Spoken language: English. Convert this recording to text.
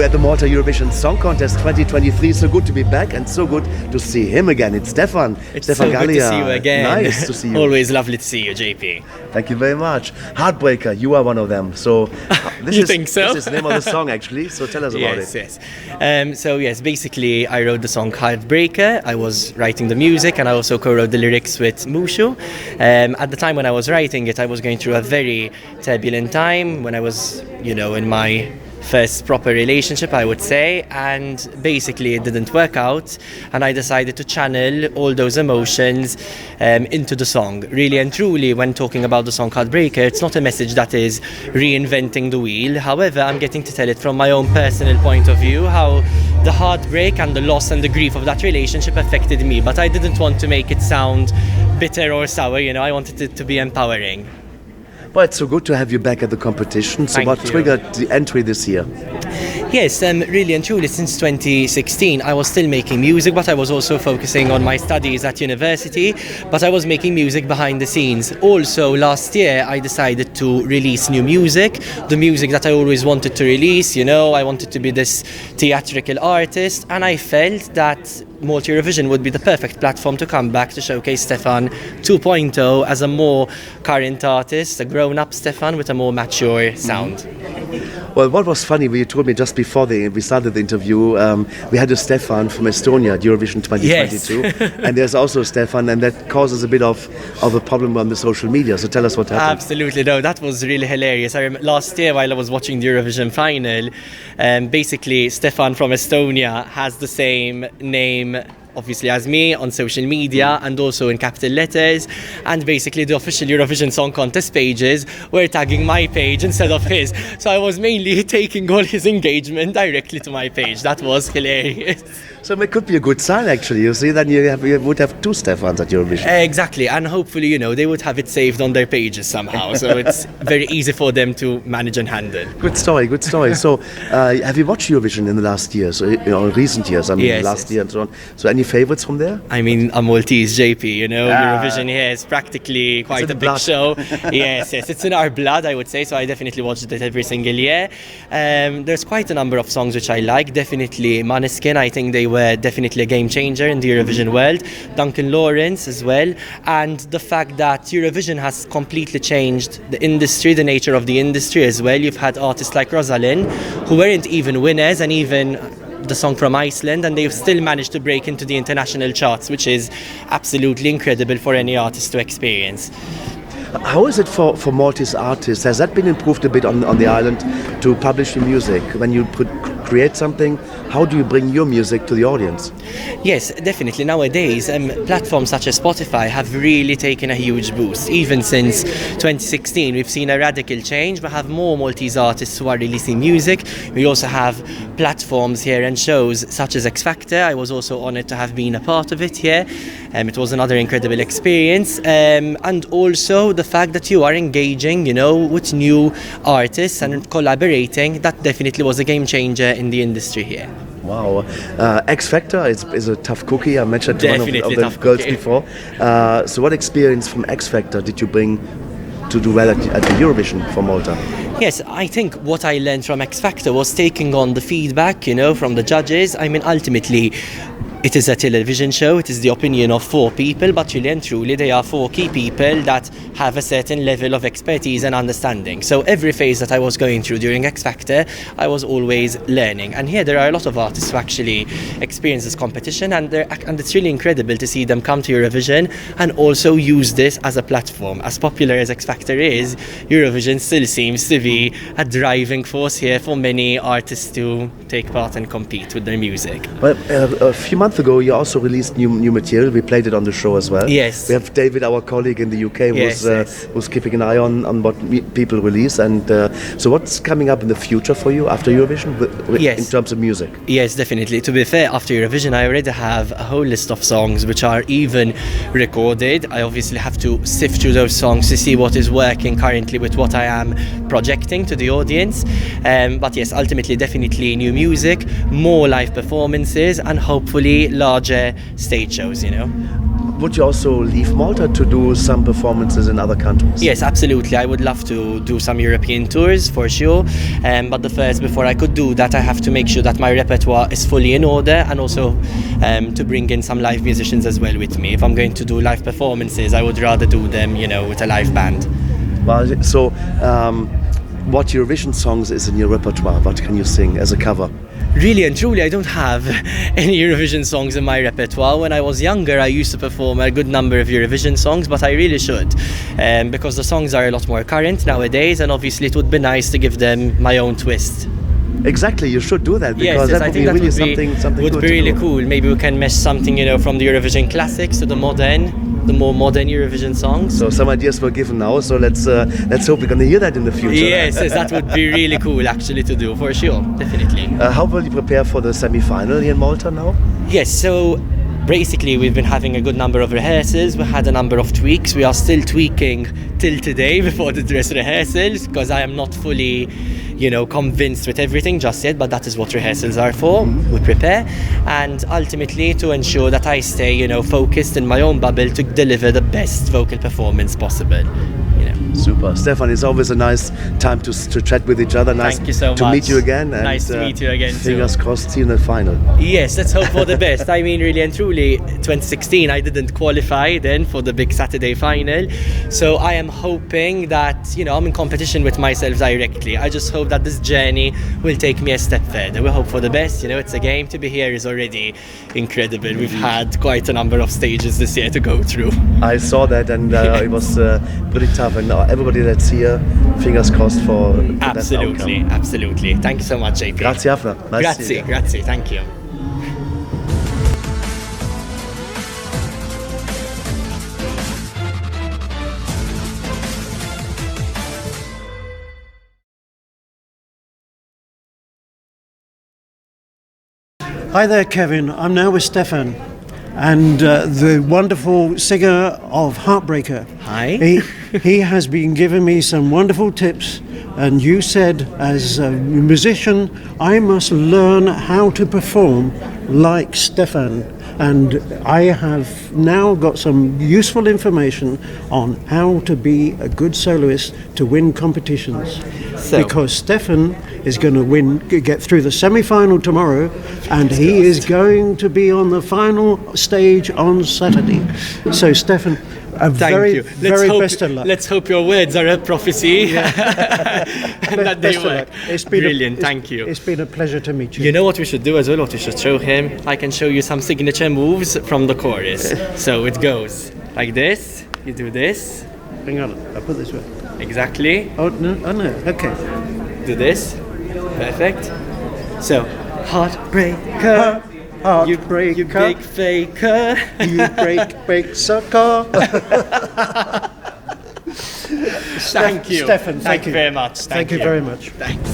we're at the Malta Eurovision Song Contest 2023. So good to be back and so good to see him again. It's Stefan. It's Stefan so Galea. good to see you again. Nice to see you. Always lovely to see you, JP. Thank you very much. Heartbreaker, you are one of them. So think so? This is the name of the song actually. So tell us about it. Yes. Basically, I wrote the song Heartbreaker. I was writing the music and I also co-wrote the lyrics with Mushu. At the time when I was writing it, I was going through a very turbulent time when I was, in my first proper relationship, I would say, and basically it didn't work out, and I decided to channel all those emotions into the song. Really and truly, when talking about the song Heartbreaker, it's not a message that is reinventing the wheel. However, I'm getting to tell it from my own personal point of view, how the heartbreak and the loss and the grief of that relationship affected me, but I didn't want to make it sound bitter or sour, I wanted it to be empowering. Well, it's so good to have you back at the competition. So what triggered the entry this year? Yes, really and truly, since 2016, I was still making music, but I was also focusing on my studies at university, but I was making music behind the scenes. Also, last year, I decided to release new music, the music that I always wanted to release, I wanted to be this theatrical artist, and I felt that Malta Eurovision would be the perfect platform to come back to showcase Stefan 2.0 as a more current artist, a grown-up Stefan with a more mature sound. Well, what was funny, you told me just before we started the interview, we had a Stefan from Estonia at Eurovision 2022, yes. And there's also a Stefan, and that causes a bit of a problem on the social media. So tell us what happened. Absolutely, no, that was really hilarious. I remember last year while I was watching the Eurovision final, basically Stefan from Estonia has the same name obviously as me on social media and also in capital letters, and basically the official Eurovision Song Contest pages were tagging my page instead of his, so I was mainly taking all his engagement directly to my page. That was hilarious. So it could be a good sign actually. You see, then you would have two Stefans at Eurovision. Exactly, and hopefully they would have it saved on their pages somehow, so it's very easy for them to manage and handle. Good story. So have you watched Eurovision in the last years, in recent years? I mean, yes, last year and so on. So any favorites from there? I mean, I'm Maltese, JP, Eurovision here is practically quite a big show. Yes, it's in our blood, I would say, so I definitely watched it every single year. There's quite a number of songs which I like, definitely Måneskin, I think they were definitely a game changer in the Eurovision world, Duncan Lawrence as well, and the fact that Eurovision has completely changed the industry, the nature of the industry as well. You've had artists like Rosalind, who weren't even winners, and even the song from Iceland, and they've still managed to break into the international charts, which is absolutely incredible for any artist to experience. How is it for Maltese artists? Has that been improved a bit on the island to publish your music? When you create something, how do you bring your music to the audience? Yes, definitely. Nowadays, platforms such as Spotify have really taken a huge boost. Even since 2016, we've seen a radical change. We have more Maltese artists who are releasing music. We also have platforms here and shows such as X Factor. I was also honoured to have been a part of it here. It was another incredible experience. And also the fact that you are engaging, with new artists and collaborating, that definitely was a game changer in the industry here. Wow. X Factor is a tough cookie. I mentioned one of the girls before. So what experience from X Factor did you bring to do well at the Eurovision for Malta? Yes, I think what I learned from X Factor was taking on the feedback, from the judges. I mean, ultimately, it is a television show, it is the opinion of 4 people, but really and truly they are 4 key people that have a certain level of expertise and understanding. So every phase that I was going through during X Factor, I was always learning. And here there are a lot of artists who actually experience this competition, and it's really incredible to see them come to Eurovision and also use this as a platform. As popular as X Factor is, Eurovision still seems to be a driving force here for many artists to take part and compete with their music. Well, a few months ago you also released new material. We played it on the show as well. Yes. We have David, our colleague in the UK, who's keeping an eye on what people release. And so what's coming up in the future for you after Eurovision in terms of music? Yes, definitely. To be fair, after Eurovision I already have a whole list of songs which are even recorded. I obviously have to sift through those songs to see what is working currently with what I am projecting to the audience. But yes, ultimately definitely new music, more live performances, and hopefully larger stage shows, would you also leave Malta to do some performances in other countries? Yes, absolutely. I would love to do some European tours for sure. But before I could do that, I have to make sure that my repertoire is fully in order, and also to bring in some live musicians as well with me. If I'm going to do live performances, I would rather do them, with a live band. Well, so what Eurovision songs is in your repertoire? What can you sing as a cover? Really and truly, I don't have any Eurovision songs in my repertoire. When I was younger, I used to perform a good number of Eurovision songs, but I really should, because the songs are a lot more current nowadays, and obviously it would be nice to give them my own twist. Exactly, you should do that, because yes, that I would think be that really something would good be really to do. cool. Maybe we can mesh something, from the Eurovision classics to the more modern Eurovision songs. So some ideas were given now, so let's hope we're going to hear that in the future. Yes, that would be really cool actually to do, for sure, definitely. How will you prepare for the semi-final here in Malta now? Yes, so basically we've been having a good number of rehearsals. We had a number of tweaks. We are still tweaking till today before the dress rehearsals, because I am not fully convinced with everything just yet, but that is what rehearsals are for. We prepare, and ultimately to ensure that I stay focused in my own bubble to deliver the best vocal performance possible. Super. Stefan, it's always a nice time to chat with each other. Nice Thank you so to much. meet you again. And, nice to meet you again fingers too. crossed, see you in the final. Yes, let's hope for the best. I mean, really and truly, 2016 I didn't qualify then for the big Saturday final, so I am hoping that I'm in competition with myself directly. I just hope that this journey will take me a step further. We hope for the best. It's a game. To be here is already incredible. We've had quite a number of stages this year to go through. I saw that, and it was pretty tough, and everybody that's here, fingers crossed for the best outcome. Absolutely. Thank you so much, JP. Grazie, Afna. Nice to see you. Grazie, thank you. Hi there, Kevin. I'm now with Stefan, and the wonderful singer of Heartbreaker. Hi. He has been giving me some wonderful tips, and you said, as a musician, I must learn how to perform like Stefan. And I have now got some useful information on how to be a good soloist to win competitions. Because Stefan is going to get through the semi-final tomorrow, and he is going to be on the final stage on Saturday. So Stefan, very best of luck. Let's hope your words are a prophecy. And that they work. Brilliant, thank you. It's been a pleasure to meet you. You know what we should do as well, what we should show him? I can show you some signature moves from the chorus. So it goes like this, you do this. Hang on, I'll put this way. Exactly. Oh no, okay. Do this. Perfect. So, Heartbreaker. Heartbreaker. You big faker. You break sucker. Thank you. Stefan, thank you very much. Thank you very much. Thanks.